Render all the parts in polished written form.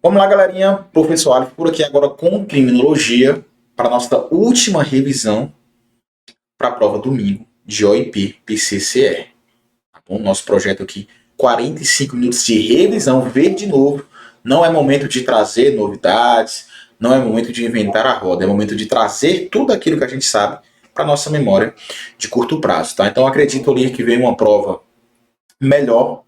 Vamos lá, galerinha. Professor Alex por aqui agora com criminologia para a nossa última revisão para a prova domingo de OIP PCCE. Tá bom? Nosso projeto aqui, 45 minutos de revisão, ver de novo. Não é momento de trazer novidades, não é momento de inventar a roda, é momento de trazer tudo aquilo que a gente sabe para nossa memória de curto prazo. Tá? Então acredito ali que vem uma prova melhor.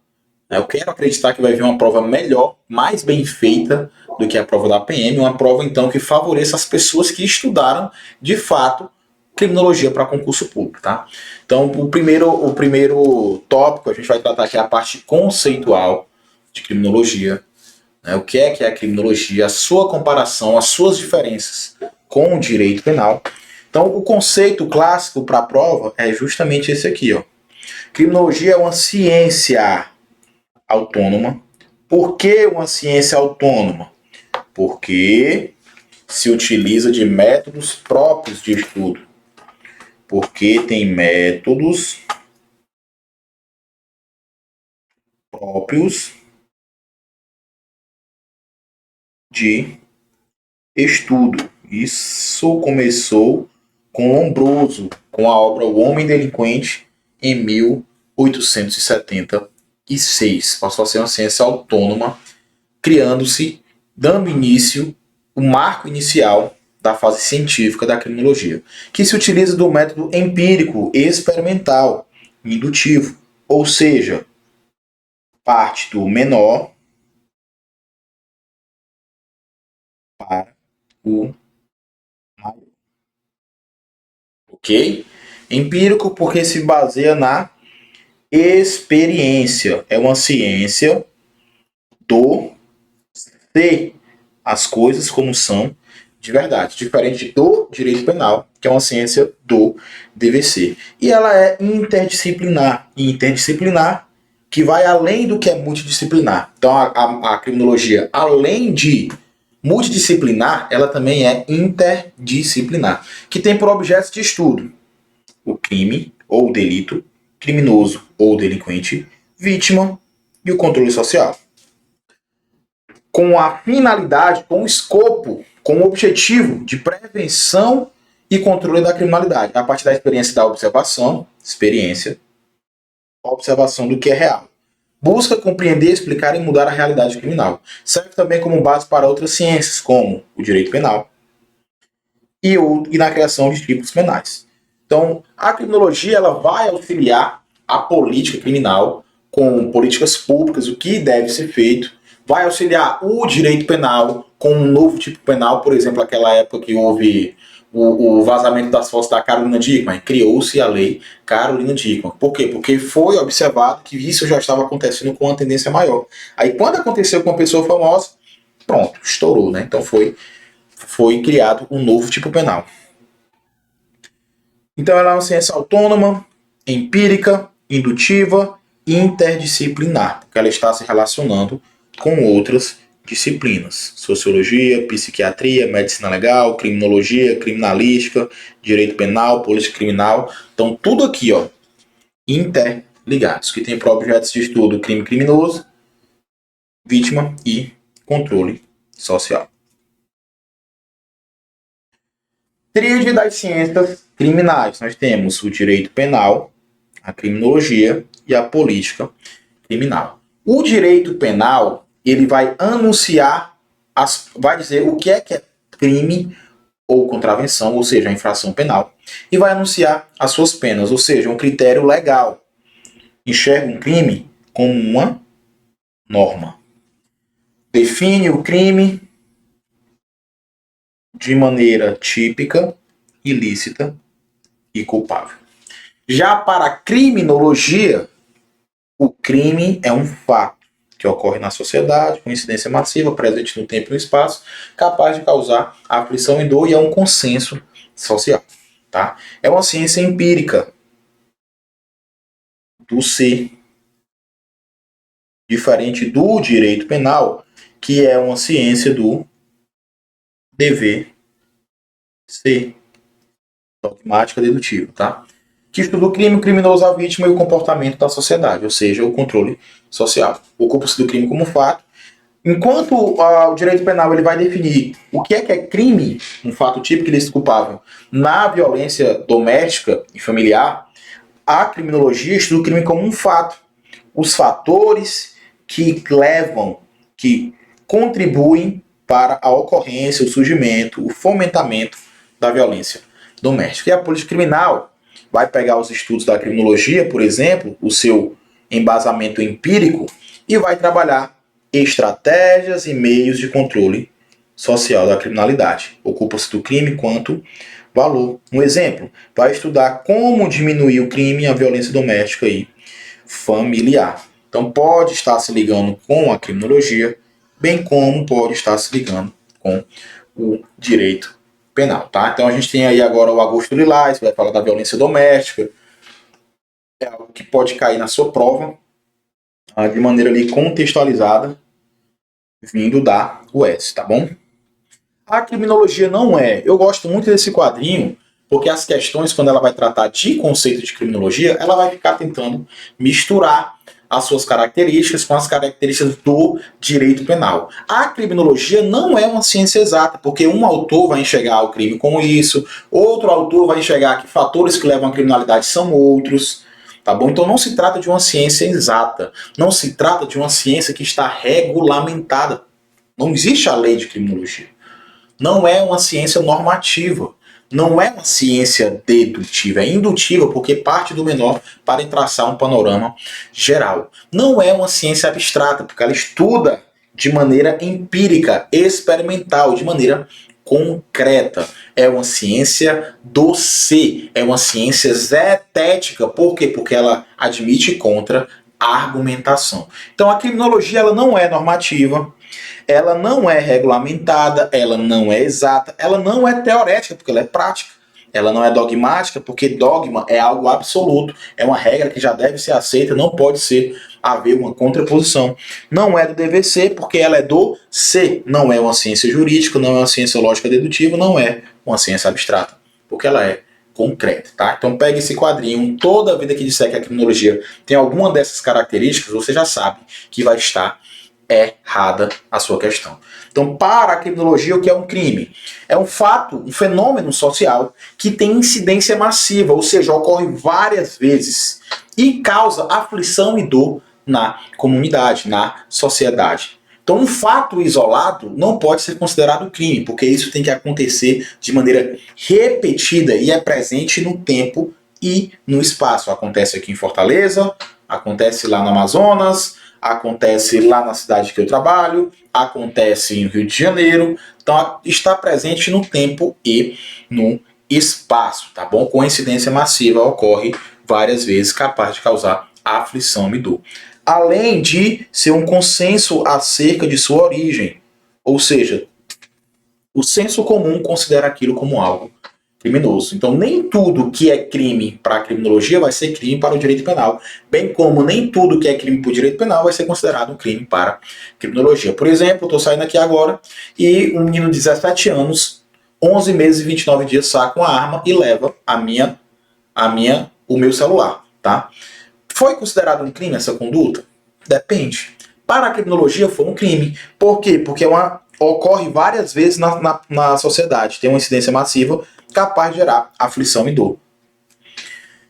Eu quero acreditar que vai vir uma prova melhor, mais bem feita do que a prova da PM, uma prova então que favoreça as pessoas que estudaram de fato criminologia para concurso público, tá? Então, o primeiro tópico a gente vai tratar aqui a parte conceitual de criminologia, né? O que é a criminologia, a sua comparação, as suas diferenças com o direito penal. Então, o conceito clássico para a prova é justamente esse aqui, ó. Criminologia é uma ciência autônoma. Por que uma ciência autônoma? Porque se utiliza de métodos próprios de estudo. Porque tem métodos próprios de estudo. Isso começou com Lombroso, com a obra O Homem Delinquente, em 1876. Passou a ser uma ciência autônoma, criando-se, dando início, o marco inicial da fase científica da criminologia, que se utiliza do método empírico, experimental, indutivo, ou seja, parte do menor para o maior. Ok? Empírico porque se baseia na experiência. É uma ciência do ser as coisas como são de verdade, diferente do direito penal, que é uma ciência do dever ser. E ela é interdisciplinar. E interdisciplinar que vai além do que é multidisciplinar. Então a criminologia, além de multidisciplinar, ela também é interdisciplinar, que tem por objeto de estudo o crime ou o delito, criminoso ou delinquente, vítima e o controle social. Com a finalidade, com o escopo, com o objetivo de prevenção e controle da criminalidade, a partir da experiência da observação, observação do que é real. Busca compreender, explicar e mudar a realidade criminal. Serve também como base para outras ciências, como o direito penal e na criação de tipos penais. Então, a criminologia ela vai auxiliar a política criminal com políticas públicas, o que deve ser feito, vai auxiliar o direito penal com um novo tipo penal, por exemplo, aquela época que houve o vazamento das fotos da Carolina Dickmann, criou-se a lei Carolina Dickmann. Por quê? Porque foi observado que isso já estava acontecendo com uma tendência maior. Aí quando aconteceu com uma pessoa famosa, pronto, estourou, né? Então foi criado um novo tipo penal. Então ela é uma ciência autônoma, empírica, indutiva e interdisciplinar, porque ela está se relacionando com outras disciplinas. Sociologia, psiquiatria, medicina legal, criminologia, criminalística, direito penal, política criminal. Então tudo aqui, ó, interligados, que tem por objetos de estudo crime criminoso, vítima e controle social. Tríade das ciências criminais. Nós temos o direito penal, a criminologia e a política criminal. O direito penal, ele vai anunciar, vai dizer o que é crime ou contravenção, ou seja, a infração penal, e vai anunciar as suas penas, ou seja, um critério legal. Enxerga um crime como uma norma. Define o crime de maneira típica, ilícita e culpável. Já para a criminologia, o crime é um fato que ocorre na sociedade, com incidência massiva, presente no tempo e no espaço, capaz de causar aflição e dor, e é um consenso social. Tá? É uma ciência empírica do ser, diferente do direito penal, que é uma ciência do dever ser, dogmática dedutiva, tá? Que estuda o crime, o criminoso, a vítima e o comportamento da sociedade, ou seja, o controle social. Ocupa-se do crime como fato, Enquanto o direito penal ele vai definir o que é crime, um fato típico ilícito culpável, na violência doméstica e familiar, a criminologia estuda o crime como um fato. Os fatores que levam, que contribuem para a ocorrência, o surgimento, o fomentamento da violência doméstica. E a política criminal vai pegar os estudos da criminologia, por exemplo, o seu embasamento empírico, e vai trabalhar estratégias e meios de controle social da criminalidade. Ocupa-se do crime quanto valor. Um exemplo, vai estudar como diminuir o crime e a violência doméstica e familiar. Então pode estar se ligando com a criminologia, bem como pode estar se ligando com o direito penal, tá? Então a gente tem aí agora o Agosto Lilás, que vai falar da violência doméstica, é algo que pode cair na sua prova de maneira ali contextualizada, vindo da UES, tá bom? A criminologia não é. Eu gosto muito desse quadrinho, porque as questões, quando ela vai tratar de conceito de criminologia, ela vai ficar tentando misturar as suas características com as características do direito penal. A criminologia não é uma ciência exata, porque um autor vai enxergar o crime como isso, outro autor vai enxergar que fatores que levam à criminalidade são outros, tá bom? Então não se trata de uma ciência exata, não se trata de uma ciência que está regulamentada. Não existe a lei de criminologia. Não é uma ciência normativa. Não é uma ciência dedutiva, é indutiva porque parte do menor para traçar um panorama geral. Não é uma ciência abstrata, porque ela estuda de maneira empírica, experimental, de maneira concreta. É uma ciência do ser, é uma ciência zetética. Por quê? Porque ela admite contra-argumentação. Então a criminologia ela não é normativa, ela não é regulamentada, ela não é exata, ela não é teorética, porque ela é prática. Ela não é dogmática, porque dogma é algo absoluto, é uma regra que já deve ser aceita, não pode haver uma contraposição. Não é do dever ser, porque ela é do ser. Não é uma ciência jurídica, não é uma ciência lógica dedutiva, não é uma ciência abstrata, porque ela é concreta, tá? Então pegue esse quadrinho, toda vida que disser que a criminologia tem alguma dessas características, você já sabe que vai estar errada a sua questão. Então, para a criminologia, o que é um crime? É um fato, um fenômeno social que tem incidência massiva, ou seja, ocorre várias vezes e causa aflição e dor na comunidade, na sociedade. Então, um fato isolado não pode ser considerado crime, porque isso tem que acontecer de maneira repetida e é presente no tempo e no espaço. Acontece aqui em Fortaleza, acontece lá no Amazonas, acontece lá na cidade que eu trabalho, acontece em Rio de Janeiro, então está presente no tempo e no espaço, tá bom? Coincidência massiva ocorre várias vezes, capaz de causar aflição e dor. Além de ser um consenso acerca de sua origem, ou seja, o senso comum considera aquilo como algo criminoso. Então, nem tudo que é crime para a criminologia vai ser crime para o direito penal, bem como nem tudo que é crime para o direito penal vai ser considerado um crime para a criminologia. Por exemplo, eu estou saindo aqui agora e um menino de 17 anos, 11 meses e 29 dias, saca uma arma e leva o meu celular, tá? Foi considerado um crime essa conduta? Depende. Para a criminologia foi um crime. Por quê? Porque ocorre várias vezes na sociedade, tem uma incidência massiva capaz de gerar aflição e dor.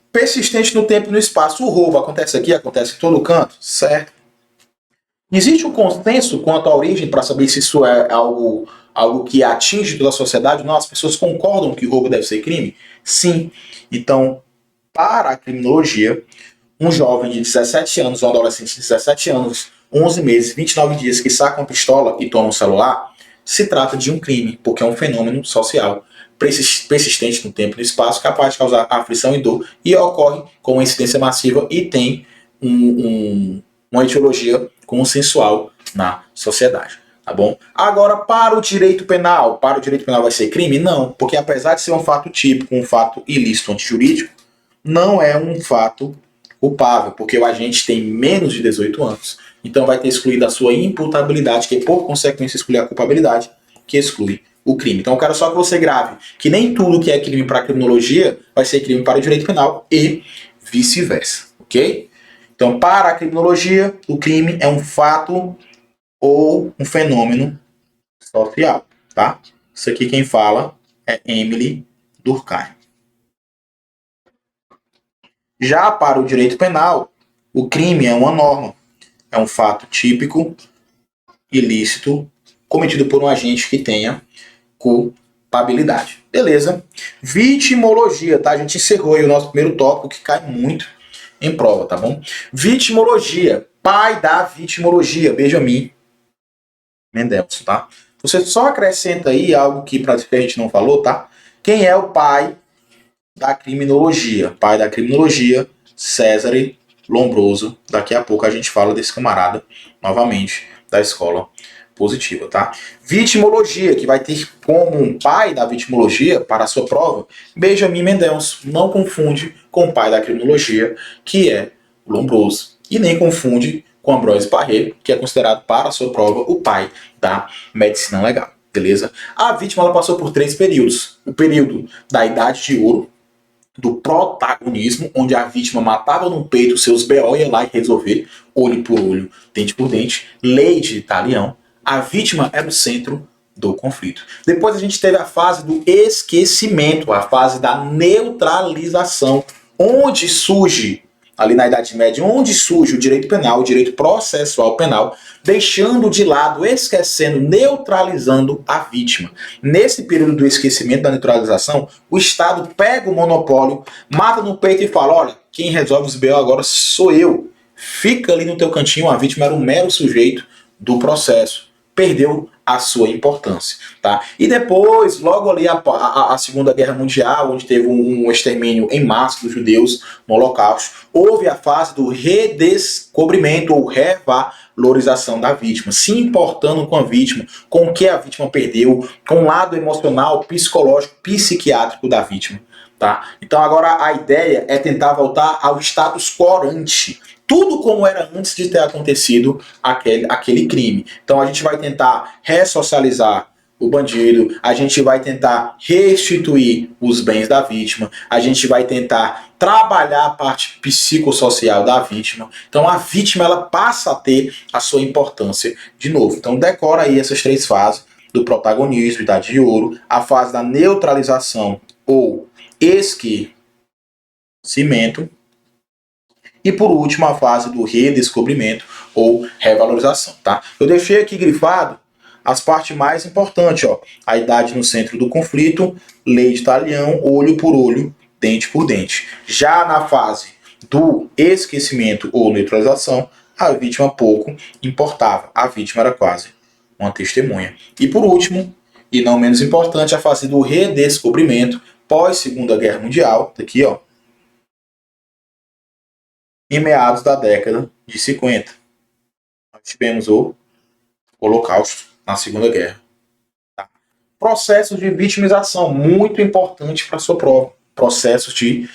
Persistente no tempo e no espaço. O roubo acontece aqui, acontece em todo canto, certo? Existe um consenso quanto à origem para saber se isso é algo que atinge toda a sociedade? Não, as pessoas concordam que o roubo deve ser crime? Sim. Então, para a criminologia, um jovem de 17 anos, um adolescente de 17 anos, 11 meses, 29 dias, que saca uma pistola e toma um celular, se trata de um crime, porque é um fenômeno social persistente no tempo e no espaço, capaz de causar aflição e dor, e ocorre com uma incidência massiva e tem uma etiologia consensual na sociedade. Tá bom? Agora, para o direito penal vai ser crime? Não, porque apesar de ser um fato típico, um fato ilícito antijurídico, não é um fato culpável, porque o agente tem menos de 18 anos. Então vai ter excluído a sua imputabilidade, que por consequência exclui a culpabilidade, que exclui o crime. Então eu quero só que você grave que nem tudo que é crime para a criminologia vai ser crime para o direito penal e vice-versa, ok? Então para a criminologia, o crime é um fato ou um fenômeno social, tá? Isso aqui quem fala é Emily Durkheim. Já para o direito penal, o crime é uma norma, é um fato típico, ilícito, cometido por um agente que tenha culpabilidade. Beleza? Vitimologia, tá? A gente encerrou aí o nosso primeiro tópico, que cai muito em prova, tá bom? Vitimologia, pai da vitimologia, Benjamin Mendelssohn, tá? Você só acrescenta aí algo que a gente não falou, tá? Quem é o pai da criminologia? Pai da criminologia, Cesare Lombroso. Daqui a pouco a gente fala desse camarada, novamente, da escola positiva, tá? Vitimologia, que vai ter como um pai da vitimologia para a sua prova, Benjamin Mendelssohn. Não confunde com o pai da criminologia, que é Lombroso. E nem confunde com Ambroise Paré, que é considerado para a sua prova o pai da medicina legal. Beleza? A vítima ela passou por 3 períodos. O período da Idade de Ouro, do protagonismo, onde a vítima matava no peito seus B.O. ia lá e resolver, olho por olho, dente por dente, lei de talião. A vítima era o centro do conflito. Depois a gente teve a fase do esquecimento, a fase da neutralização, onde surge, ali na Idade Média, onde surge o direito penal, o direito processual penal, deixando de lado, esquecendo, neutralizando a vítima. Nesse período do esquecimento, da neutralização, o Estado pega o monopólio, mata no peito e fala, olha, quem resolve os BO agora sou eu. Fica ali no teu cantinho, a vítima era um mero sujeito do processo. Perdeu a sua importância, tá? E depois, logo ali a Segunda Guerra Mundial, onde teve um extermínio em massa dos judeus no Holocausto, houve a fase do redescobrimento ou revalorização da vítima, se importando com a vítima, com o que a vítima perdeu, com o lado emocional, psicológico, psiquiátrico da vítima, tá? Então agora a ideia é tentar voltar ao status quo ante, tudo como era antes de ter acontecido aquele crime. Então a gente vai tentar ressocializar o bandido, a gente vai tentar restituir os bens da vítima, a gente vai tentar trabalhar a parte psicossocial da vítima. Então a vítima ela passa a ter a sua importância de novo. Então decora aí essas 3 fases do protagonismo, Idade de Ouro, a fase da neutralização ou esquecimento, e por último a fase do redescobrimento ou revalorização, tá? Eu deixei aqui grifado as partes mais importantes, ó. A idade no centro do conflito, lei de talião, olho por olho, dente por dente. Já na fase do esquecimento ou neutralização, a vítima pouco importava. A vítima era quase uma testemunha. E por último, e não menos importante, a fase do redescobrimento pós Segunda Guerra Mundial, aqui, ó, em meados da década de 50. Nós tivemos o Holocausto na Segunda Guerra. Tá? Processos de vitimização, muito importante para a sua prova. Processos de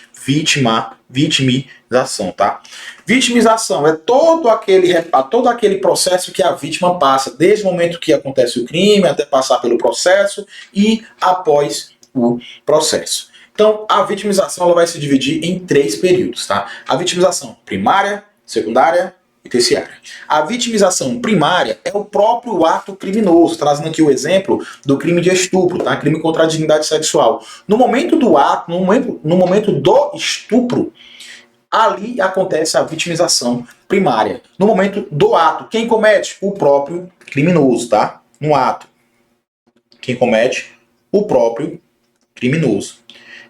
vitimização, tá? Vitimização é todo aquele processo que a vítima passa, desde o momento que acontece o crime, até passar pelo processo e após o processo. Então, a vitimização ela vai se dividir em 3 períodos, tá? A vitimização primária, secundária e terciária. A vitimização primária é o próprio ato criminoso, trazendo aqui o exemplo do crime de estupro, tá? Crime contra a dignidade sexual. No momento do ato, no momento do estupro, ali acontece a vitimização primária. No momento do ato, quem comete? O próprio criminoso, tá? No ato, quem comete? O próprio criminoso.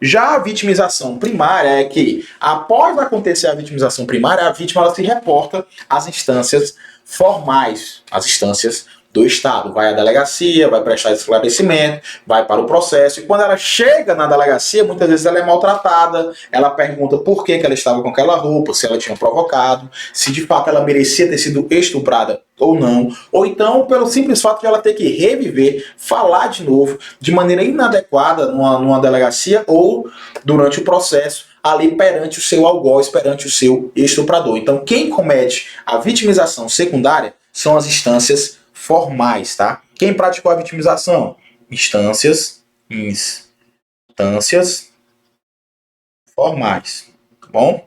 Já a vitimização primária é que, após acontecer a vitimização primária, a vítima ela se reporta às instâncias formais, às instâncias do Estado. Vai à delegacia, vai prestar esclarecimento, vai para o processo. E quando ela chega na delegacia, muitas vezes ela é maltratada, ela pergunta por que ela estava com aquela roupa, se ela tinha provocado, se de fato ela merecia ter sido estuprada ou não, ou então pelo simples fato de ela ter que reviver, falar de novo, de maneira inadequada numa delegacia ou durante o processo, ali perante o seu algoz, perante o seu estuprador. Então quem comete a vitimização secundária são as instâncias formais, tá? Quem praticou a vitimização? Instâncias formais, tá bom?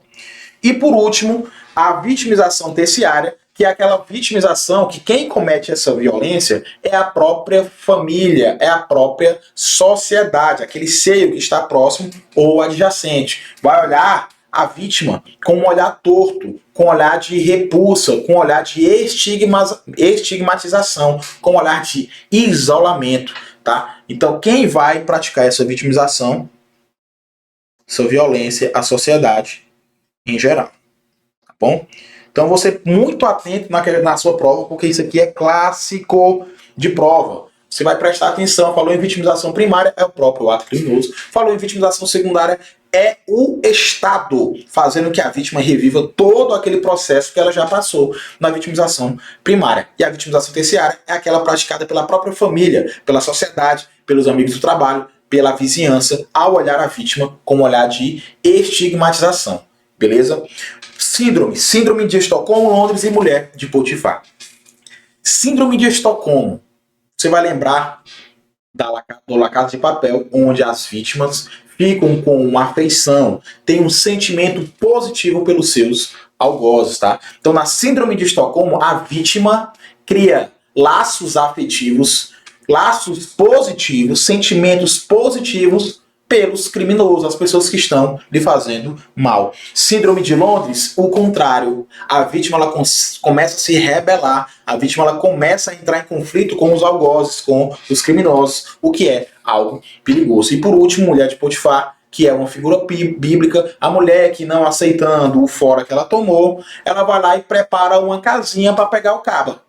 E por último, a vitimização terciária, que que é aquela vitimização que quem comete essa violência é a própria família, é a própria sociedade, aquele seio que está próximo ou adjacente. Vai olhar a vítima com um olhar torto, com um olhar de repulsa, com um olhar de estigmatização, com um olhar de isolamento, tá? Então, quem vai praticar essa vitimização, essa violência, a sociedade em geral, tá bom? Então, você muito atento na sua prova, porque isso aqui é clássico de prova. Você vai prestar atenção, falou em vitimização primária, é o próprio ato criminoso. Falou em vitimização secundária, é o Estado fazendo que a vítima reviva todo aquele processo que ela já passou na vitimização primária. E a vitimização terciária é aquela praticada pela própria família, pela sociedade, pelos amigos do trabalho, pela vizinhança, ao olhar a vítima com um olhar de estigmatização. Beleza? Síndrome de Estocolmo, Londres e mulher de Potifar. Síndrome de Estocolmo. Você vai lembrar do La Casa de Papel, onde as vítimas ficam com uma afeição, têm um sentimento positivo pelos seus algozes, tá? Então, na Síndrome de Estocolmo, a vítima cria laços afetivos, laços positivos, sentimentos positivos pelos criminosos, as pessoas que estão lhe fazendo mal. Síndrome de Londres, o contrário. A vítima ela começa a se rebelar, a vítima ela começa a entrar em conflito com os algozes, com os criminosos, o que é algo perigoso. E por último, mulher de Potifar, que é uma figura bíblica, a mulher que não aceitando o fora que ela tomou, ela vai lá e prepara uma casinha para pegar o caba.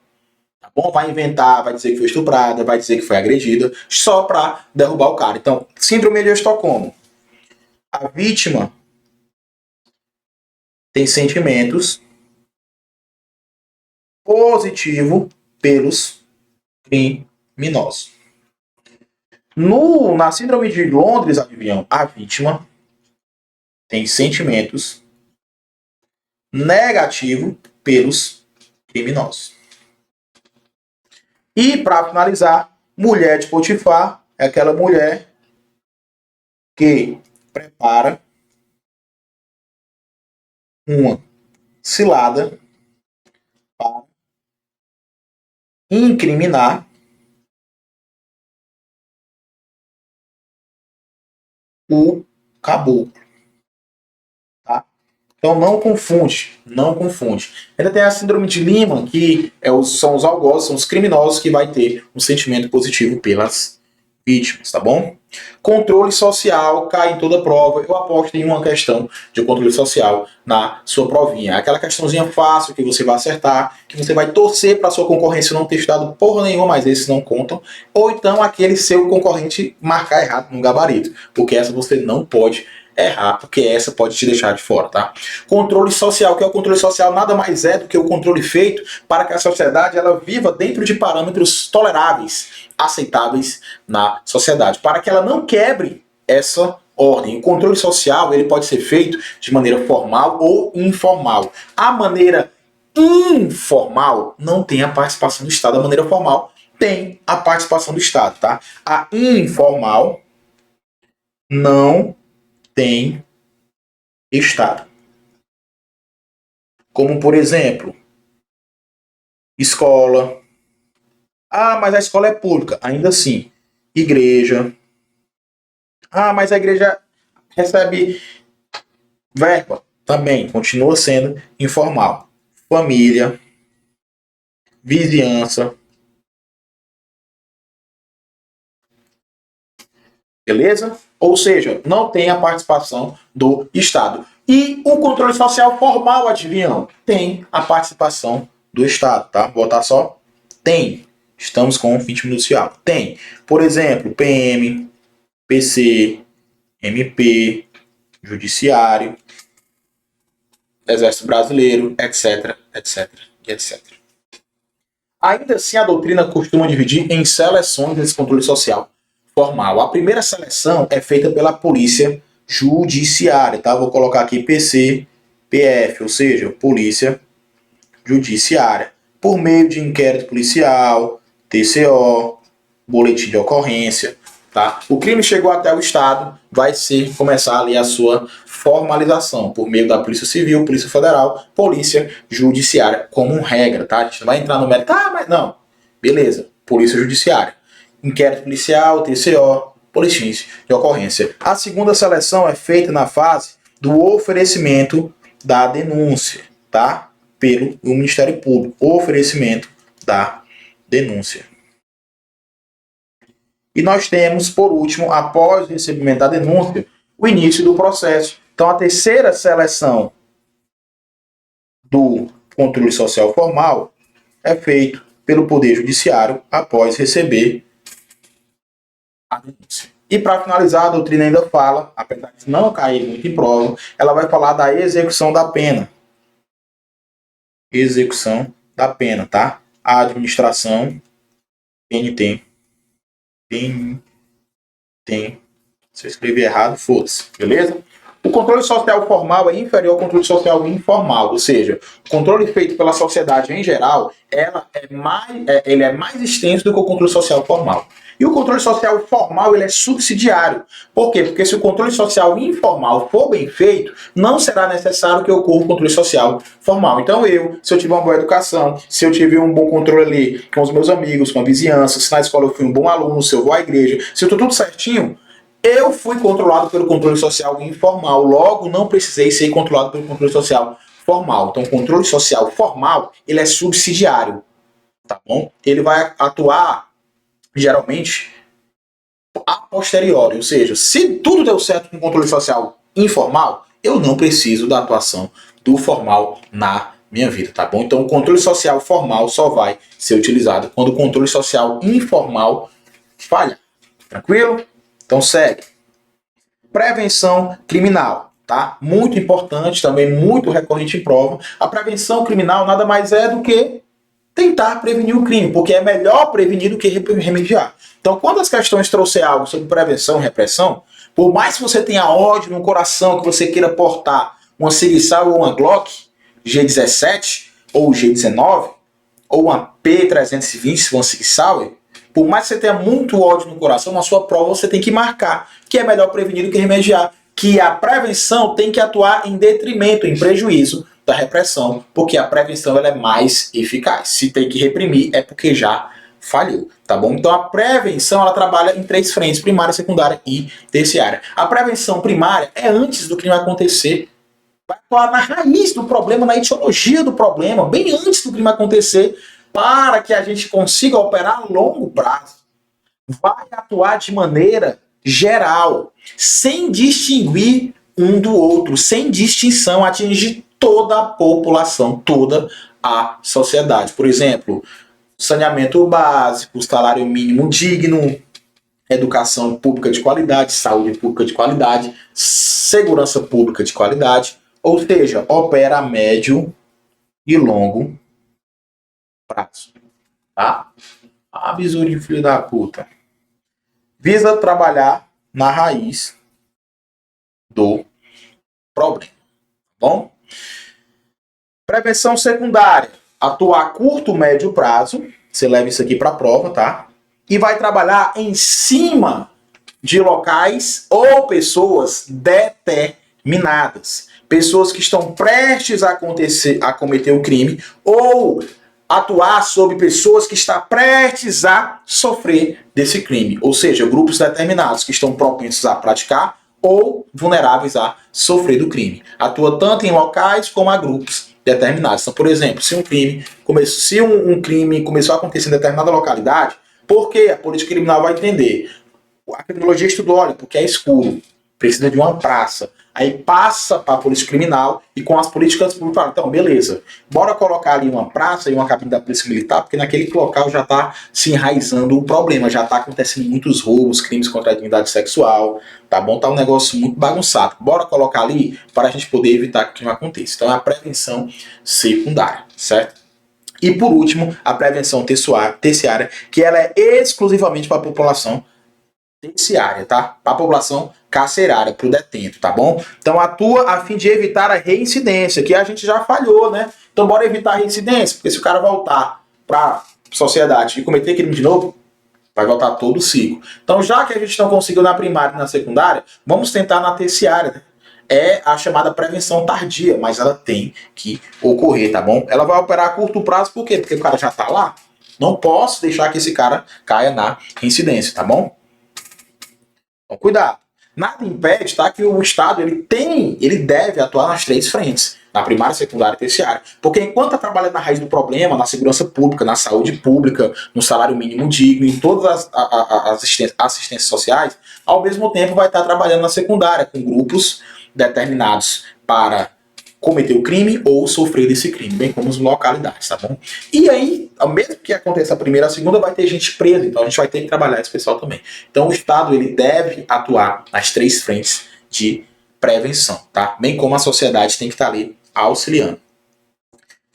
Tá bom? Vai inventar, vai dizer que foi estuprada, vai dizer que foi agredida, só para derrubar o cara. Então, Síndrome de Estocolmo. A vítima tem sentimentos positivos pelos criminosos. Na Síndrome de Londres, adivinham, a vítima tem sentimentos negativos pelos criminosos. E, para finalizar, mulher de Potifar é aquela mulher que prepara uma cilada para incriminar o caboclo. Tá? Então não confunde, não confunde. Ainda tem a Síndrome de Lehmann, que são os algozes, são os criminosos que vai ter um sentimento positivo pelas vítimas, tá bom? Controle social cai em toda prova. Eu aposto em uma questão de controle social na sua provinha. Aquela questãozinha fácil que você vai acertar, que você vai torcer para sua concorrência não ter estudado porra nenhuma, mas esses não contam. Ou então aquele seu concorrente marcar errado no gabarito, porque essa você não pode errar, porque essa pode te deixar de fora, tá? Controle social, que é o controle social, nada mais é do que o controle feito para que a sociedade ela viva dentro de parâmetros toleráveis, aceitáveis na sociedade, para que ela não quebre essa ordem. O controle social ele pode ser feito de maneira formal ou informal. A maneira informal não tem a participação do Estado, a maneira formal tem a participação do Estado, tá? A informal não tem Estado. Como, por exemplo, escola. Ah, mas a escola é pública. Ainda assim. Igreja. Ah, mas a igreja recebe verba. Também continua sendo informal. Família. Vizinhança. Beleza? Ou seja, não tem a participação do Estado. E o controle social formal, adivinham? Tem a participação do Estado, tá? Vou botar só tem. Estamos com 20 minutos de aula. Tem, por exemplo, PM, PC, MP, Judiciário, Exército Brasileiro, etc, etc, etc. Ainda assim, a doutrina costuma dividir em seleções desse controle social formal. A primeira seleção é feita pela Polícia Judiciária, tá? Vou colocar aqui PC, PF, ou seja, Polícia Judiciária, por meio de inquérito policial, TCO, boletim de ocorrência, tá? O crime chegou até o Estado, vai começar ali a sua formalização por meio da Polícia Civil, Polícia Federal, Polícia Judiciária, como regra, tá? A gente não vai entrar no mérito, mas não. Beleza, Polícia Judiciária. Inquérito policial, TCO, boletins de ocorrência. A segunda seleção é feita na fase do oferecimento da denúncia, tá? Pelo Ministério Público. Oferecimento da denúncia. E nós temos, por último, após o recebimento da denúncia, o início do processo. Então, a terceira seleção do controle social formal é feito pelo Poder Judiciário após receber a denúncia. E para finalizar, a doutrina ainda fala, apesar de não cair muito em prova, ela vai falar da execução da pena. Execução da pena, tá? A administração PNT. Se eu escrever errado, foda-se, beleza? O controle social formal é inferior ao controle social informal, ou seja, o controle feito pela sociedade em geral, ele é mais extenso do que o controle social formal. E o controle social formal ele é subsidiário. Por quê? Porque se o controle social informal for bem feito, não será necessário que ocorra o controle social formal. Então se eu tiver uma boa educação, se eu tiver um bom controle ali com os meus amigos, com a vizinhança, se na escola eu fui um bom aluno, se eu vou à igreja, se eu estou tudo certinho, eu fui controlado pelo controle social informal. Logo, não precisei ser controlado pelo controle social formal. Então, o controle social formal, ele é subsidiário, tá bom? Ele vai atuar geralmente a posteriori, ou seja, se tudo deu certo com o controle social informal, eu não preciso da atuação do formal na minha vida, tá bom? Então o controle social formal só vai ser utilizado quando o controle social informal falha. Tranquilo? Então segue. Prevenção criminal, tá? Muito importante, também muito recorrente em prova. A prevenção criminal nada mais é do que tentar prevenir o crime, porque é melhor prevenir do que remediar. Então, quando as questões trouxer algo sobre prevenção e repressão, por mais que você tenha ódio no coração, que você queira portar uma Sig-Sauer ou uma Glock G17 ou G19 ou uma P320 se for uma Sig-Sauer, por mais que você tenha muito ódio no coração, na sua prova você tem que marcar que é melhor prevenir do que remediar, que a prevenção tem que atuar em detrimento, em prejuízo da repressão, porque a prevenção ela é mais eficaz. Se tem que reprimir, é porque já falhou, tá bom? Então a prevenção ela trabalha em 3 frentes, primária, secundária e terciária. A prevenção primária é antes do crime acontecer, vai atuar na raiz do problema, na etiologia do problema, bem antes do crime acontecer, para que a gente consiga operar a longo prazo. Vai atuar de maneira geral, sem distinguir um do outro, sem distinção, atingir toda a população, toda a sociedade. Por exemplo, saneamento básico, salário mínimo digno, educação pública de qualidade, saúde pública de qualidade, segurança pública de qualidade, ou seja, opera a médio e longo prazo. Tá? Ah, besourinho, filho da puta. Visa trabalhar na raiz do problema. Tá bom? Prevenção secundária. Atuar a curto, médio prazo. Você leva isso aqui para a prova, tá? E vai trabalhar em cima de locais ou pessoas determinadas. Pessoas que estão prestes a cometer o crime ou atuar sobre pessoas que estão prestes a sofrer desse crime. Ou seja, grupos determinados que estão propensos a praticar ou vulneráveis a sofrer do crime. Atua tanto em locais como a grupos determinados. Então, por exemplo, se um crime começou a acontecer em determinada localidade, por que a polícia criminal vai entender? A criminologia estudou, olha, porque é escuro, precisa de uma praça. Aí passa para a polícia criminal e com as políticas públicas fala, então, beleza, bora colocar ali uma praça e uma cabine da polícia militar, porque naquele local já está se enraizando o problema, já está acontecendo muitos roubos, crimes contra a dignidade sexual, tá bom? Tá um negócio muito bagunçado. Bora colocar ali para a gente poder evitar que o crime aconteça. Então é a prevenção secundária, certo? E por último, a prevenção terciária, que ela é exclusivamente para a população terciária, tá? Para a população carcerária, para o detento, tá bom? Então atua a fim de evitar a reincidência, que a gente já falhou, né? Então bora evitar a reincidência, porque se o cara voltar para a sociedade e cometer crime de novo, Vai voltar todo o ciclo. Então, já que a gente não conseguiu na primária e na secundária, vamos tentar na terciária, né? É a chamada prevenção tardia, mas ela tem que ocorrer, tá bom? Ela vai operar a curto prazo, por quê? Porque o cara já tá lá. Não posso deixar que esse cara caia na incidência, tá bom? Então, cuidado. Nada impede, tá, que o Estado ele deve atuar nas três frentes, na primária, secundária e terciária. Porque enquanto está trabalhando na raiz do problema, na segurança pública, na saúde pública, no salário mínimo digno, em todas as assistências sociais, ao mesmo tempo vai estar trabalhando na secundária, com grupos determinados para cometer o crime ou sofrer desse crime, bem como as localidades, tá bom? E aí, mesmo que aconteça a primeira e a segunda, vai ter gente presa, então a gente vai ter que trabalhar esse pessoal também. Então o Estado, ele deve atuar nas três frentes de prevenção, tá? Bem como a sociedade tem que estar ali auxiliando.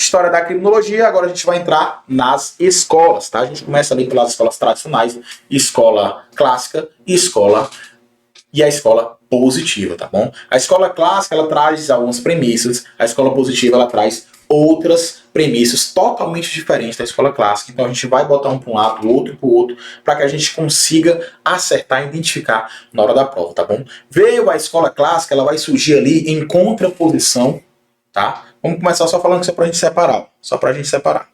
História da criminologia, agora a gente vai entrar nas escolas, tá? A gente começa ali pelas escolas tradicionais, escola clássica e a escola positiva, tá bom? A escola clássica, ela traz algumas premissas, a escola positiva, ela traz outras premissas totalmente diferentes da escola clássica. Então a gente vai botar um para um lado, o outro para o outro, para que a gente consiga acertar e identificar na hora da prova, tá bom? Veio a escola clássica, ela vai surgir ali em contraposição, tá? Vamos começar só falando que só pra gente separar.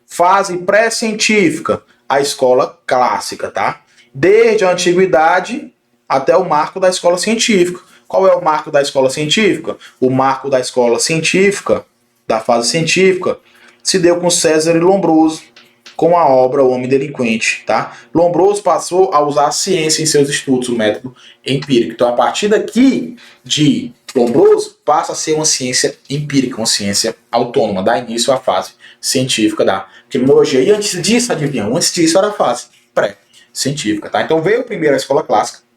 Fase pré-científica, a escola clássica, tá? Desde a antiguidade até o marco da escola científica. Qual é o marco da escola científica? O marco da escola científica, da fase científica, se deu com César e Lombroso, com a obra O Homem Delinquente, tá? Lombroso passou a usar a ciência em seus estudos, o método empírico. Então, a partir daqui de Lombroso, passa a ser uma ciência empírica, uma ciência autônoma, dá início à fase científica da criminologia. E antes disso, adivinham? Antes disso era a fase pré-científica, tá? Então veio primeiro a escola clássica,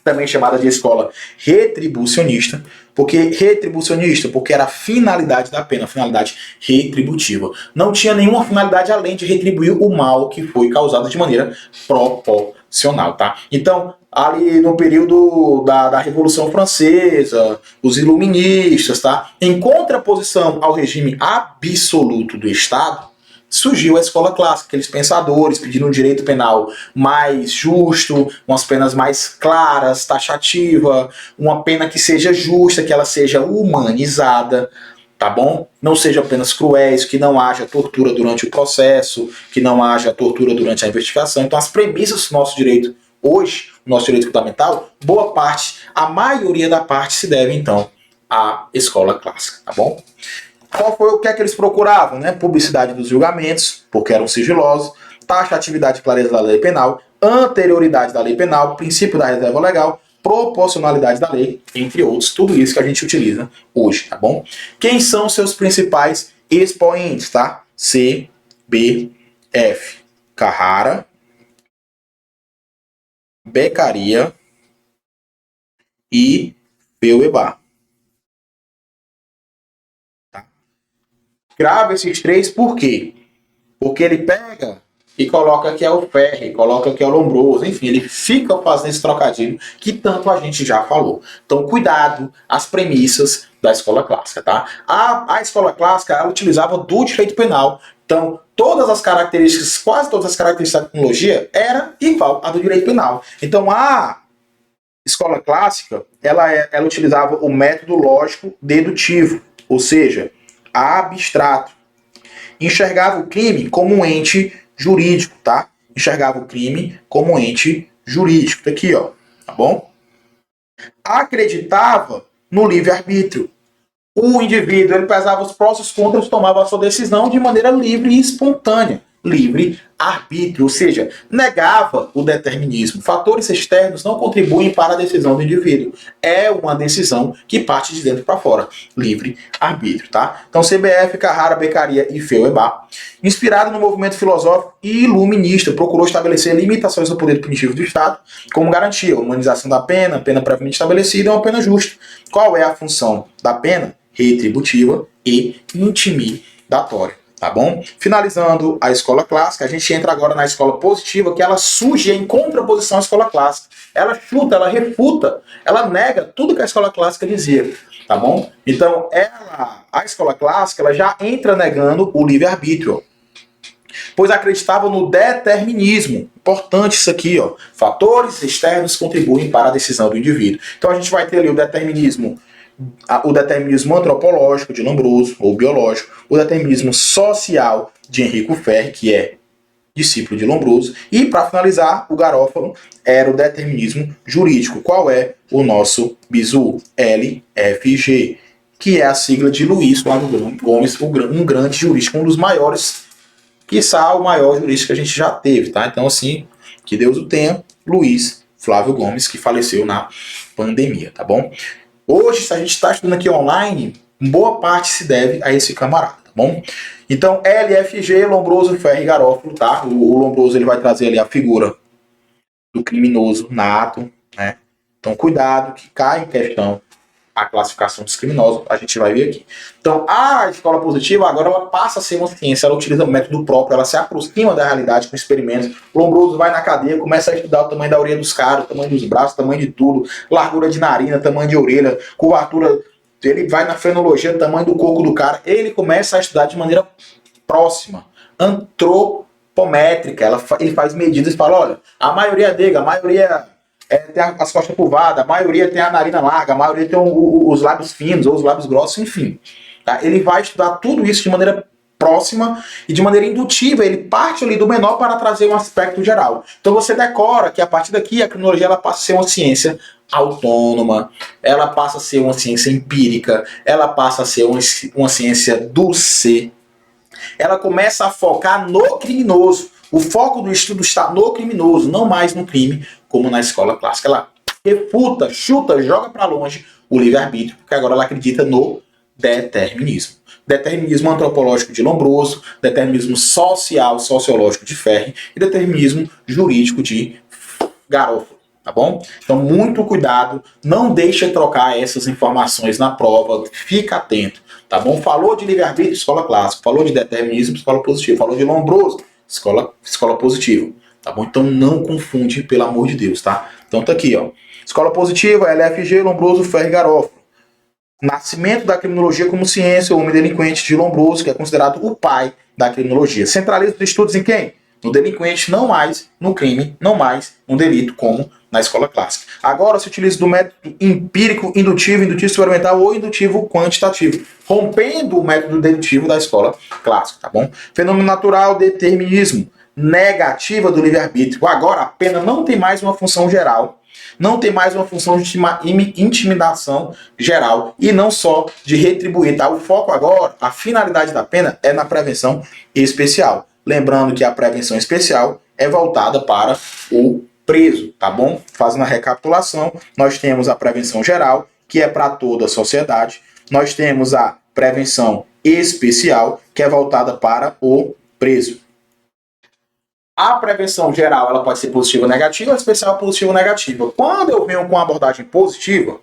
também chamada de escola retribucionista. Porque retribucionista? Porque era a finalidade da pena, a finalidade retributiva. Não tinha nenhuma finalidade além de retribuir o mal que foi causado de maneira proporcional, tá? Então, ali no período da Revolução Francesa, os iluministas, tá? Em contraposição ao regime absoluto do Estado, surgiu a escola clássica, aqueles pensadores pedindo um direito penal mais justo, umas penas mais claras, taxativa, uma pena que seja justa, que ela seja humanizada, tá bom? Não sejam apenas cruéis, que não haja tortura durante o processo, que não haja tortura durante a investigação. Então as premissas do nosso direito hoje, o nosso direito fundamental, boa parte, a maioria da parte se deve então à escola clássica, tá bom? Qual foi o que é que eles procuravam? Né? Publicidade dos julgamentos, porque eram sigilosos, taxatividade e clareza da lei penal, anterioridade da lei penal, princípio da reserva legal, proporcionalidade da lei, entre outros. Tudo isso que a gente utiliza hoje, tá bom? Quem são seus principais expoentes, tá? C, B, F. Carrara, Beccaria e Feuerbach. Grava esses três por quê? Porque ele pega e coloca que é o Ferri, coloca que é o Lombroso, enfim, ele fica fazendo esse trocadilho que tanto a gente já falou. Então, cuidado, as premissas da escola clássica, tá? A escola clássica, ela utilizava do direito penal. Então, todas as características, quase todas as características da tecnologia era igual à do direito penal. Então, a escola clássica, ela utilizava o método lógico dedutivo, ou seja, abstrato. Enxergava o crime como um ente jurídico, tá? Enxergava o crime como um ente jurídico. Tá aqui, ó. Tá bom? Acreditava no livre-arbítrio. O indivíduo, ele pesava os prós e os contras, tomava a sua decisão de maneira livre e espontânea. Livre-arbítrio, ou seja, negava o determinismo. Fatores externos não contribuem para a decisão do indivíduo. É uma decisão que parte de dentro para fora. Livre-arbítrio, tá? Então, CBF, Carrara, Beccaria e Feuerbach, inspirado no movimento filosófico iluminista, procurou estabelecer limitações do poder punitivo do Estado como garantia, a humanização da pena, pena previamente estabelecida é uma pena justa. Qual é a função da pena? Retributiva e intimidatória. Tá bom? Finalizando a escola clássica, a gente entra agora na escola positiva, que ela surge em contraposição à escola clássica. Ela chuta, ela refuta, ela nega tudo que a escola clássica dizia. Tá bom? Então, a escola clássica, ela já entra negando o livre-arbítrio. pois acreditavam no determinismo. Importante isso aqui, ó. Fatores externos contribuem para a decisão do indivíduo. Então a gente vai ter ali o determinismo antropológico de Lombroso, ou biológico, o determinismo social de Enrico Ferri, que é discípulo de Lombroso, e para finalizar, o Garófalo era o determinismo jurídico. Qual é o nosso bizu? LFG, que é a sigla de Luiz Flávio Gomes, um grande jurista, um dos maiores, quiçá o maior jurista que a gente já teve, tá? Então, assim, que Deus o tenha, Luiz Flávio Gomes, que faleceu na pandemia, tá bom? Hoje, se a gente está estudando aqui online, boa parte se deve a esse camarada, tá bom? Então, LFG, Lombroso, Ferri e Garófalo, tá? O Lombroso ele vai trazer ali a figura do criminoso nato, né? Então, cuidado, que cai em questão a classificação dos criminosos, a gente vai ver aqui. Então, a escola positiva agora ela passa a ser uma ciência, ela utiliza um método próprio, ela se aproxima da realidade com experimentos. O Lombroso vai na cadeia, começa a estudar o tamanho da orelha dos caras, o tamanho dos braços, o tamanho de tudo, largura de narina, tamanho de orelha, curvatura. Ele vai na frenologia, o tamanho do coco do cara. Ele começa a estudar de maneira próxima, antropométrica. Ele faz medidas e fala: olha, a maioria é nega, a maioria tem as costas curvadas, a maioria tem a narina larga, a maioria tem os lábios finos ou os lábios grossos, enfim. Tá? Ele vai estudar tudo isso de maneira próxima e de maneira indutiva. Ele parte ali do menor para trazer um aspecto geral. Então você decora que a partir daqui a criminologia ela passa a ser uma ciência autônoma, ela passa a ser uma ciência empírica, ela passa a ser uma ciência do ser. Ela começa a focar no criminoso. O foco do estudo está no criminoso, não mais no crime, como na escola clássica. Ela refuta, chuta, joga para longe o livre-arbítrio, porque agora ela acredita no determinismo. Determinismo antropológico de Lombroso, determinismo social, sociológico de Ferri e determinismo jurídico de Garófalo. Tá bom? Então, muito cuidado, não deixe trocar essas informações na prova, fica atento, tá bom? Falou de livre-arbítrio, escola clássica, falou de determinismo, escola positiva, falou de Lombroso, escola positiva, tá bom? Então, não confunde, pelo amor de Deus, tá? Então, tá aqui, ó. Escola positiva, LFG, Lombroso, Ferri e Garófalo. Nascimento da criminologia como ciência, o homem delinquente de Lombroso, que é considerado o pai da criminologia. Centraliza os estudos em quem? No delinquente, não mais no crime, não mais no delito, como na escola clássica. Agora se utiliza do método empírico, indutivo experimental ou indutivo quantitativo, rompendo o método dedutivo da escola clássica, tá bom? Fenômeno natural, determinismo, negativa do livre-arbítrio. Agora a pena não tem mais uma função geral, não tem mais uma função de intimidação geral e não só de retribuir, tá? O foco agora, a finalidade da pena é na prevenção especial. Lembrando que a prevenção especial é voltada para o preso, tá bom? Fazendo a recapitulação, nós temos a prevenção geral, que é para toda a sociedade. Nós temos a prevenção especial, que é voltada para o preso. A prevenção geral ela pode ser positiva ou negativa, a especial positiva ou negativa. Quando eu venho com uma abordagem positiva,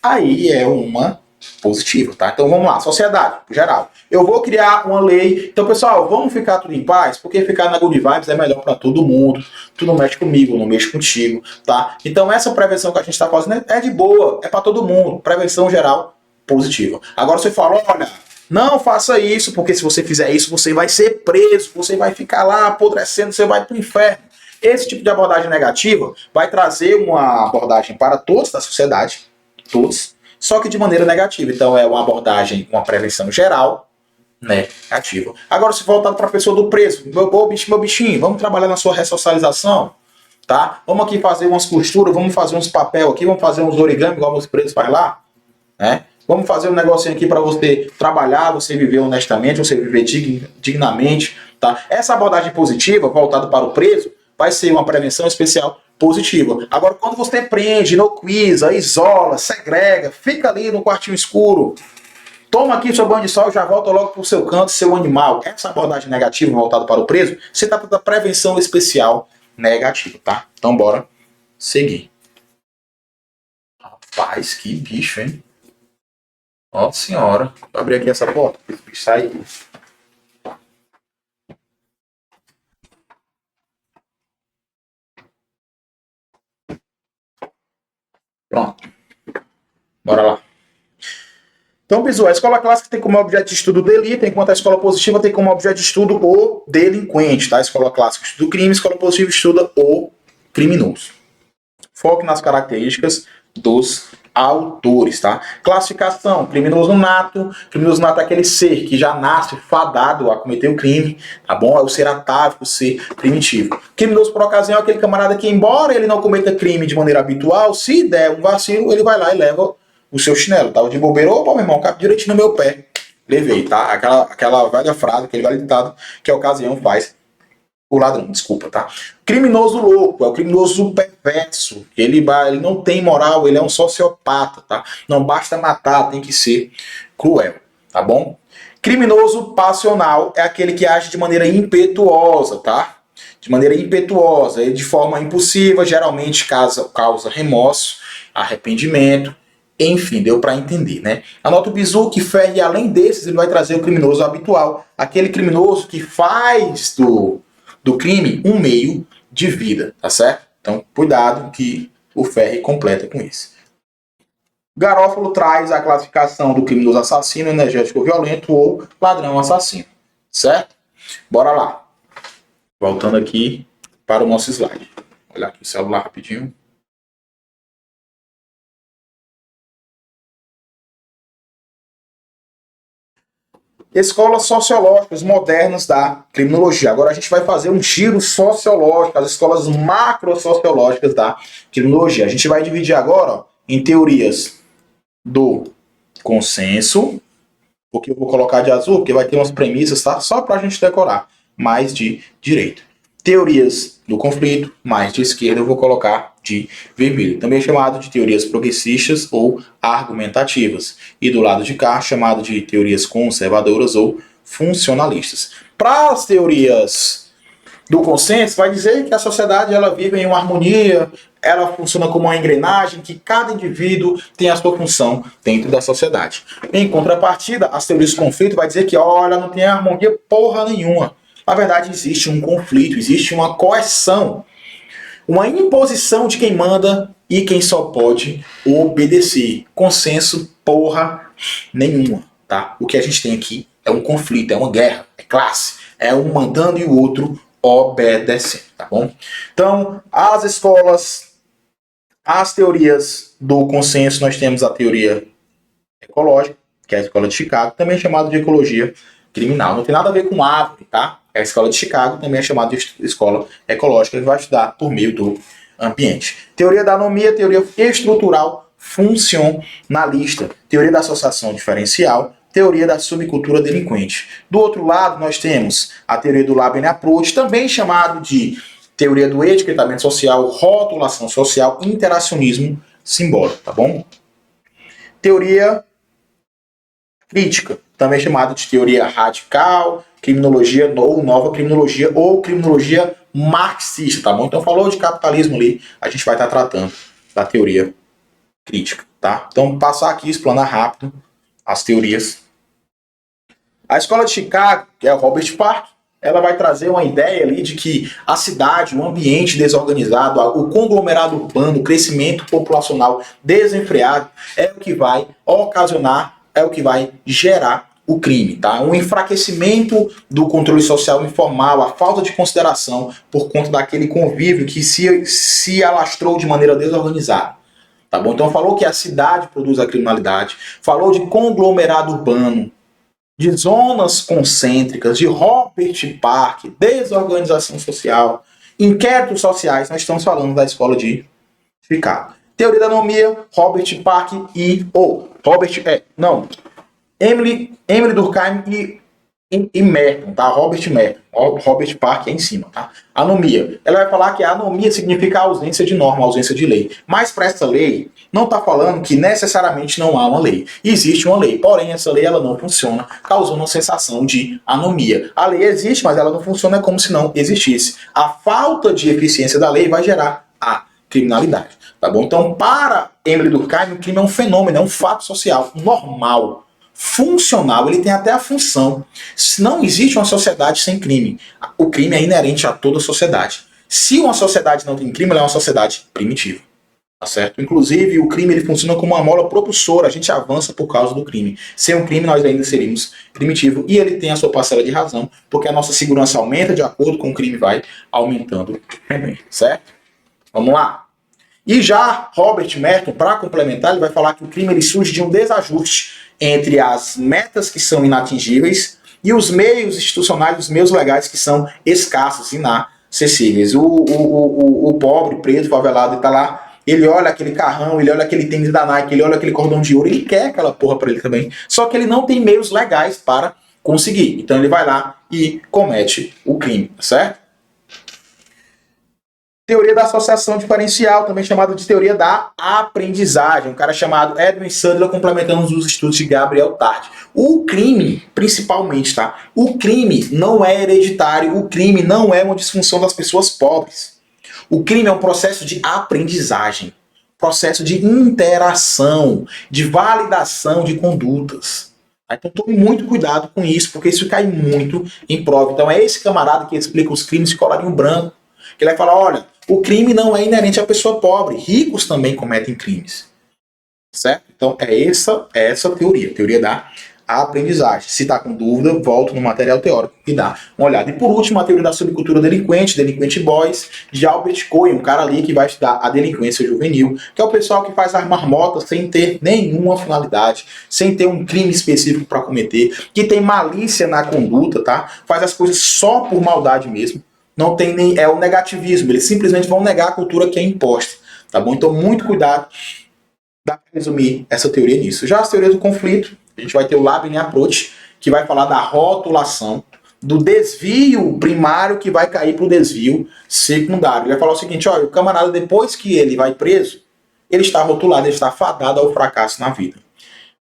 aí é uma positiva, tá? Então vamos lá, sociedade, geral. Eu vou criar uma lei. Então, pessoal, vamos ficar tudo em paz, porque ficar na good vibes é melhor para todo mundo. Tu não mexe comigo, não mexe contigo, tá? Então essa prevenção que a gente está fazendo é de boa, é para todo mundo. Prevenção geral positiva. Agora você fala, olha, não faça isso, porque se você fizer isso, você vai ser preso, você vai ficar lá apodrecendo, você vai para o inferno. Esse tipo de abordagem negativa vai trazer uma abordagem para todos da sociedade, todos, só que de maneira negativa. Então é uma abordagem, uma prevenção geral, negativa. Agora, se voltado para a pessoa do preso, meu bichinho, vamos trabalhar na sua ressocialização, tá? Vamos aqui fazer umas costuras, vamos fazer uns papel aqui, vamos fazer uns origami, igual os presos faz lá, né? Vamos fazer um negocinho aqui para você trabalhar, você viver honestamente, você viver dignamente, tá? Essa abordagem positiva, voltada para o preso, vai ser uma prevenção especial positiva. Agora, quando você prende, inoquiza, isola, segrega, fica ali no quartinho escuro, toma aqui seu banho de sol e já volta logo para o seu canto, seu animal. Essa abordagem negativa voltada para o preso, você está da prevenção especial negativa, tá? Então, bora seguir. Rapaz, que bicho, hein? Nossa senhora. Vou abrir aqui essa porta. Sai. Pronto. Bora lá. Então, Bizu, a escola clássica tem como objeto de estudo o delito, enquanto a escola positiva tem como objeto de estudo o delinquente, tá? A escola clássica estuda o crime, a escola positiva estuda o criminoso. Foque nas características dos autores, tá? Classificação, criminoso nato. Criminoso nato é aquele ser que já nasce fadado a cometer o crime, tá bom? É o ser atávico, o ser primitivo. Criminoso por ocasião é aquele camarada que, embora ele não cometa crime de maneira habitual, se der um vacilo, ele vai lá e leva o seu chinelo. Tava de bobeira, opa, meu irmão, cabe direitinho no meu pé. Levei, tá? Aquela velha frase, aquele velho ditado que a ocasião faz o ladrão, desculpa, tá? Criminoso louco, é o criminoso perverso. Ele não tem moral, ele é um sociopata, tá? Não basta matar, tem que ser cruel, tá bom? Criminoso passional é aquele que age de maneira impetuosa, tá? De maneira impetuosa, ele de forma impulsiva, geralmente causa remorso, arrependimento, enfim, deu para entender, né? Anota o bizu que Ferri, além desses, ele vai trazer o criminoso habitual, aquele criminoso que faz do crime um meio de vida, tá certo? Então, cuidado que o Ferri completa com isso. Garofalo traz a classificação do criminoso assassino, energético violento ou ladrão assassino, certo? Bora lá. Voltando aqui para o nosso slide. Olhar aqui o celular rapidinho. Escolas sociológicas modernas da criminologia. Agora a gente vai fazer um giro sociológico, as escolas macrosociológicas da criminologia. A gente vai dividir agora, ó, em teorias do consenso, porque eu vou colocar de azul, porque vai ter umas premissas, tá? Só para a gente decorar, mais de direito. Teorias do conflito, mais de esquerda, eu vou colocar de vermelho. Também é chamado de teorias progressistas ou argumentativas. E do lado de cá, chamado de teorias conservadoras ou funcionalistas. Para as teorias do consenso, vai dizer que a sociedade ela vive em uma harmonia, ela funciona como uma engrenagem, que cada indivíduo tem a sua função dentro da sociedade. Em contrapartida, as teorias do conflito vai dizer que, olha, não tem harmonia porra nenhuma. Na verdade, existe um conflito, existe uma coerção, uma imposição de quem manda e quem só pode obedecer. Consenso, porra nenhuma, tá? O que a gente tem aqui é um conflito, é uma guerra, é classe, é um mandando e o outro obedecendo, tá bom? Então, as escolas, as teorias do consenso, nós temos a teoria ecológica, que é a escola de Chicago, também chamada de ecologia criminal. Não tem nada a ver com árvore, tá? A escola de Chicago também é chamada de escola ecológica, que vai estudar por meio do ambiente. Teoria da anomia, teoria estrutural funcionalista, teoria da associação diferencial, teoria da subcultura delinquente. Do outro lado, nós temos a teoria do Laban Approach, também chamado de teoria do etiquetamento social, rotulação social, interacionismo simbólico, tá bom? Teoria crítica, também chamada de teoria radical, criminologia ou nova criminologia ou criminologia marxista, tá bom? Então falou de capitalismo ali, a gente vai estar tratando da teoria crítica, tá? Então passar aqui, explanar rápido as teorias. A escola de Chicago, que é o Robert Park, ela vai trazer uma ideia ali de que a cidade, o ambiente desorganizado, o conglomerado urbano, o crescimento populacional desenfreado é o que vai ocasionar, é o que vai gerar o crime, tá? Um enfraquecimento do controle social informal, a falta de consideração por conta daquele convívio que se alastrou de maneira desorganizada, tá bom? Então falou que a cidade produz a criminalidade, falou de conglomerado urbano, de zonas concêntricas, de Robert Park, desorganização social, inquéritos sociais, nós estamos falando da escola de Chicago. Teoria da anomia, Robert Park e Emily Durkheim e Merton, tá? Robert Merton. Robert Park é em cima, tá? Anomia. Ela vai falar que a anomia significa a ausência de norma, a ausência de lei. Mas para essa lei, não está falando que necessariamente não há uma lei. Existe uma lei, porém essa lei ela não funciona, causando uma sensação de anomia. A lei existe, mas ela não funciona como se não existisse. A falta de eficiência da lei vai gerar a criminalidade, tá bom? Então, para Emily Durkheim, o crime é um fenômeno, é um fato social normal, funcional, ele tem até a função. Não existe uma sociedade sem crime. O crime é inerente a toda a sociedade. Se uma sociedade não tem crime, ela é uma sociedade primitiva. tá certo? Inclusive, o crime ele funciona como uma mola propulsora, a gente avança por causa do crime. Sem o crime, nós ainda seríamos primitivo, e ele tem a sua parcela de razão, porque a nossa segurança aumenta de acordo com o crime vai aumentando também, certo? Vamos lá. E já Robert Merton, para complementar, ele vai falar que o crime ele surge de um desajuste entre as metas que são inatingíveis e os meios institucionais, os meios legais que são escassos, inacessíveis. O pobre, preto, favelado, está lá, ele olha aquele carrão, ele olha aquele tênis da Nike, ele olha aquele cordão de ouro, ele quer aquela porra para ele também, só que ele não tem meios legais para conseguir. Então ele vai lá e comete o crime, certo? Teoria da associação diferencial, também chamada de teoria da aprendizagem. Um cara chamado Edwin Sandler complementando os estudos de Gabriel Tarde. O crime, principalmente, tá? O crime não é hereditário, o crime não é uma disfunção das pessoas pobres. O crime é um processo de aprendizagem, processo de interação, de validação de condutas. Então tome muito cuidado com isso, porque isso cai muito em prova. Então é esse camarada que explica os crimes de colarinho branco, que ele vai falar, olha, o crime não é inerente à pessoa pobre, ricos também cometem crimes. Certo? Então é essa teoria da aprendizagem. Se está com dúvida, volta no material teórico e dá uma olhada. E por último, a teoria da subcultura delinquente, delinquente boys, de Albert Cohen, um cara ali que vai estudar a delinquência juvenil, que é o pessoal que faz as marmotas sem ter nenhuma finalidade, sem ter um crime específico para cometer, que tem malícia na conduta, tá? Faz as coisas só por maldade mesmo. Não tem nem o negativismo, eles simplesmente vão negar a cultura que é imposta, tá bom? Então muito cuidado, dá para resumir essa teoria nisso. Já as teorias do conflito, a gente vai ter o Labeling Approach, que vai falar da rotulação, do desvio primário que vai cair para o desvio secundário. Ele vai falar o seguinte, olha, o camarada depois que ele vai preso, ele está rotulado, ele está fadado ao fracasso na vida,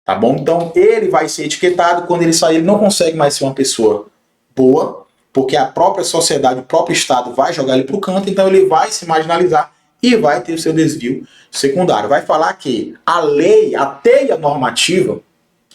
tá bom? Então ele vai ser etiquetado, quando ele sair ele não consegue mais ser uma pessoa boa, porque a própria sociedade, o próprio Estado vai jogar ele para o canto, então ele vai se marginalizar e vai ter o seu desvio secundário. Vai falar que a lei, a teia normativa,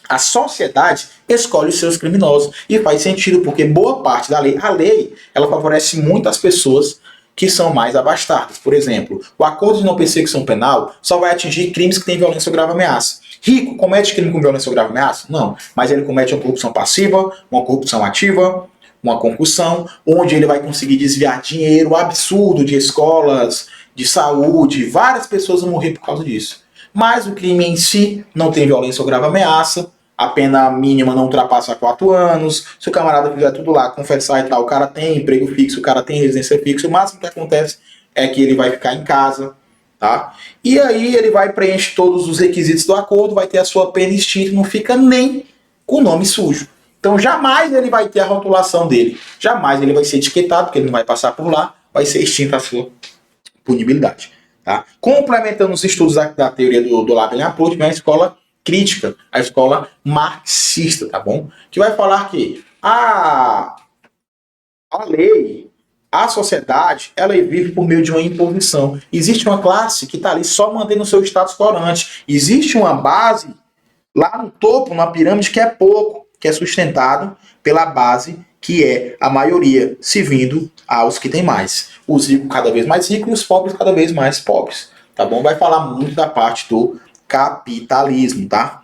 a sociedade escolhe os seus criminosos. E faz sentido, porque boa parte da lei, a lei, ela favorece muito as pessoas que são mais abastadas. Por exemplo, o acordo de não perseguição penal só vai atingir crimes que têm violência ou grave ameaça. Rico comete crime com violência ou grave ameaça? Não. Mas ele comete uma corrupção passiva, uma corrupção ativa, uma concussão, onde ele vai conseguir desviar dinheiro absurdo de escolas, de saúde, várias pessoas vão morrer por causa disso. Mas o crime em si não tem violência ou grave ameaça, a pena mínima não ultrapassa 4 anos, se o camarada fizer tudo lá, confessar e tal, o cara tem emprego fixo, o cara tem residência fixa, o máximo que acontece é que ele vai ficar em casa, tá? E aí ele vai preencher todos os requisitos do acordo, vai ter a sua pena extinta, não fica nem com o nome sujo. Então jamais ele vai ter a rotulação dele. Jamais ele vai ser etiquetado, porque ele não vai passar por lá, vai ser extinta a sua punibilidade. Tá? Complementando os estudos da teoria do Labeling Approach, vem a escola crítica, a escola marxista, tá bom? Que vai falar que a lei, a sociedade, ela vive por meio de uma imposição. Existe uma classe que está ali só mantendo o seu status corante. Existe uma base lá no topo, na pirâmide, que é pouco, que é sustentado pela base, que é a maioria, se vindo aos que têm mais. Os ricos cada vez mais ricos e os pobres cada vez mais pobres. Tá bom? Vai falar muito da parte do capitalismo, tá?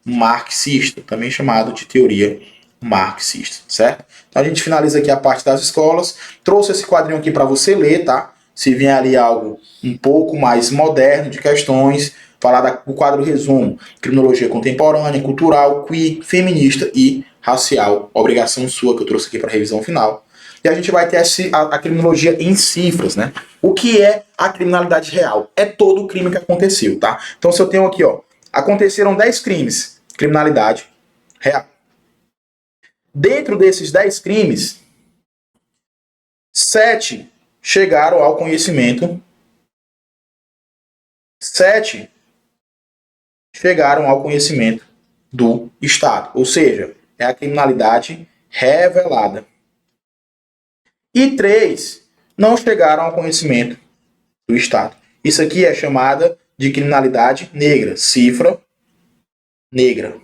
Marxista, também chamado de teoria marxista, certo? Então a gente finaliza aqui a parte das escolas. Trouxe esse quadrinho aqui para você ler, tá? Se vier ali algo um pouco mais moderno de questões, falar do quadro resumo, criminologia contemporânea, cultural, queer, feminista e racial. Obrigação sua que eu trouxe aqui para a revisão final. E a gente vai ter a criminologia em cifras, né? O que é a criminalidade real? É todo o crime que aconteceu, tá? Então se eu tenho aqui, ó, aconteceram 10 crimes, criminalidade real. Dentro desses 10 crimes, 7 chegaram ao conhecimento, 7 chegaram ao conhecimento do Estado. Ou seja, é a criminalidade revelada. E 3 não chegaram ao conhecimento do Estado. Isso aqui é chamada de criminalidade negra, cifra negra.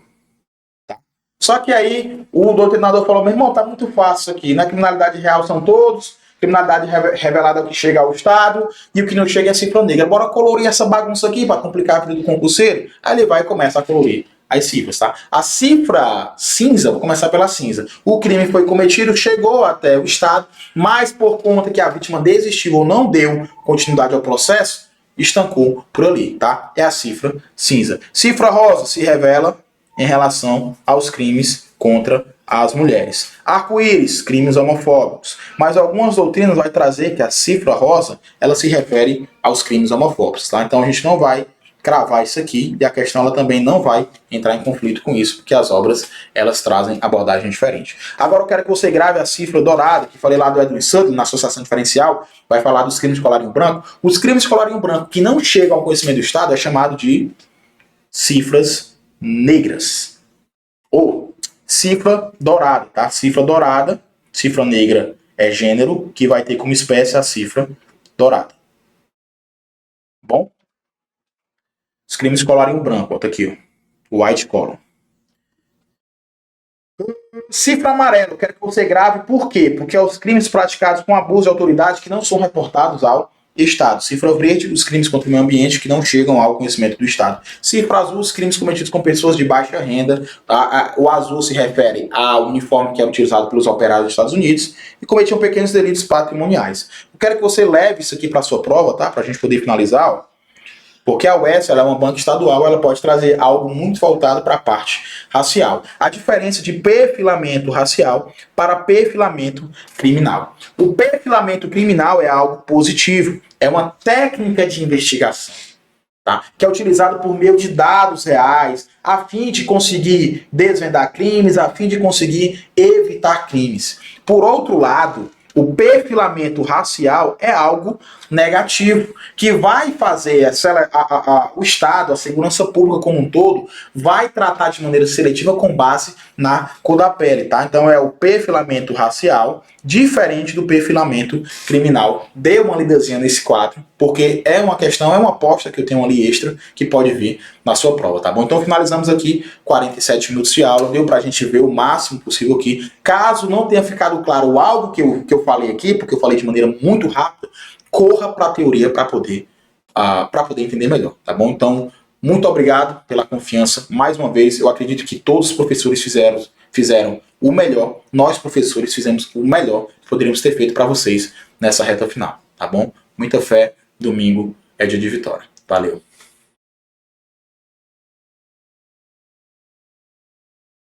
Tá? Só que aí o doutrinador falou, meu irmão, tá muito fácil isso aqui. Na criminalidade real são todos Criminalidade revelada é o que chega ao Estado e o que não chega é a cifra negra. Bora colorir essa bagunça aqui para complicar a vida do concurseiro? Aí ele vai e começa a colorir as cifras, tá? A cifra cinza, vou começar pela cinza. O crime foi cometido, chegou até o Estado, mas por conta que a vítima desistiu ou não deu continuidade ao processo, estancou por ali, tá? É a cifra cinza. Cifra rosa se revela em relação aos crimes contra as mulheres. Arco-íris, crimes homofóbicos. Mas algumas doutrinas vai trazer que a cifra rosa, ela se refere aos crimes homofóbicos, tá? Então a gente não vai cravar isso aqui e a questão ela também não vai entrar em conflito com isso, porque as obras elas trazem abordagem diferente. Agora eu quero que você grave a cifra dourada, que falei lá do Edwin Sutton, na associação diferencial, vai falar dos crimes de colarinho branco. Os crimes de colarinho branco que não chegam ao conhecimento do Estado é chamado de cifras negras. Ou cifra dourada, tá? Cifra dourada, cifra negra é gênero, que vai ter como espécie a cifra dourada. Bom? Os crimes de colarinho branco, bota aqui, ó. White collar. Cifra amarela, eu quero que você grave, por quê? Porque é os crimes praticados com abuso de autoridade que não são reportados ao Estado. Cifra verde, os crimes contra o meio ambiente que não chegam ao conhecimento do Estado. Cifra azul, os crimes cometidos com pessoas de baixa renda. O azul se refere ao uniforme que é utilizado pelos operários dos Estados Unidos e cometiam pequenos delitos patrimoniais. Eu quero que você leve isso aqui para a sua prova, tá? Para a gente poder finalizar, ó. Porque a UES ela é uma banca estadual, ela pode trazer algo muito voltado para a parte racial. A diferença de perfilamento racial para perfilamento criminal. O perfilamento criminal é algo positivo, é uma técnica de investigação, tá? Que é utilizado por meio de dados reais, a fim de conseguir desvendar crimes, a fim de conseguir evitar crimes. Por outro lado, o perfilamento racial é algo negativo, que vai fazer o Estado, a segurança pública como um todo, vai tratar de maneira seletiva com base na cor da pele, tá? Então é o perfilamento racial, diferente do perfilamento criminal. Dê uma lidazinha nesse quadro, porque é uma questão, é uma aposta que eu tenho ali extra, que pode vir na sua prova, tá bom? Então finalizamos aqui 47 minutos de aula, deu pra gente ver o máximo possível aqui. Caso não tenha ficado claro algo que eu falei aqui, porque eu falei de maneira muito rápida, corra para a teoria para poder entender melhor, tá bom? Então, muito obrigado pela confiança. Mais uma vez, eu acredito que todos os professores fizeram o melhor. Nós, professores, fizemos o melhor que poderíamos ter feito para vocês nessa reta final, tá bom? Muita fé, domingo é dia de vitória. Valeu!